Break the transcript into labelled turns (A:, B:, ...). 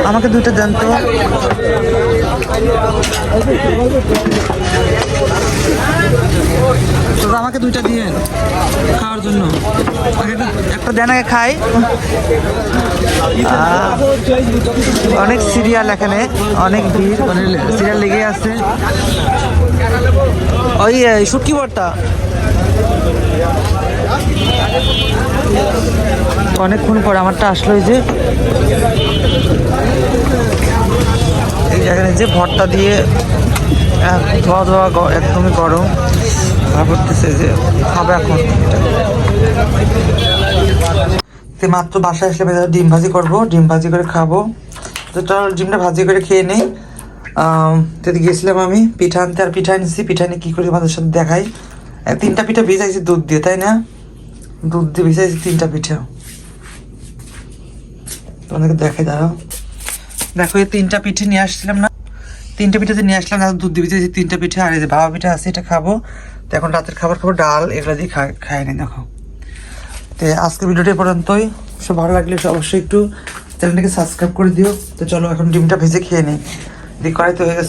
A: আমাকে দুইটা দেন তো। আমাকে দুইটা দিয়ে খাওয়ার জন্য একটা দেন, আগে খাই। অনেক সিরিয়াল এখানে, অনেক ভিড়, মানে সিরিয়াল লেগে আছে। ওই শুটকি ভর্তা অনেকক্ষণ পর আমারটা আসলো। এই যে এখানে যে ভর্তা দিয়ে ধোয়া ধোয়া একদমই গরম করতেছে, যে খাবে এখন। মাত্র বাসায় আসলে ডিম ভাজি করবো, ডিম ভাজি করে খাবো। তো চল ডিমটা ভাজি করে খেয়ে নেই। গিয়েছিলাম আমি পিঠা আনতে, আর পিঠা নিচ্ছি। পিঠা নিয়ে কী করি আমাদের সাথে দেখাই। 3টা পিঠা ভিজাইছি দুধ দিয়ে, তাই না? দুধ দিয়ে ভিজাইছি 3টা পিঠা, তোমাদেরকে দেখাই। দাঁড়াও, দেখো এই 3টা পিঠে নিয়ে আসছিলাম না, 3টা পিঠাতে নিয়ে আসলাম, দুধ দিয়ে ভিজাইছি 3টা পিঠা। আর এই যে ভাপা পিঠা আছে, এটা খাবো। তো এখন রাতের খাবার খাবো ডাল, এগুলো দিয়ে খাই নি। দেখো, তো আজকের ভিডিওটা পর্যন্তই। সব ভালো লাগলে অবশ্যই একটু চ্যানেলটাকে সাবস্ক্রাইব করে দিও। তো চলো এখন ডিমটা ভেজে খেয়ে নিই। কড়াইতে হয়ে গেছে।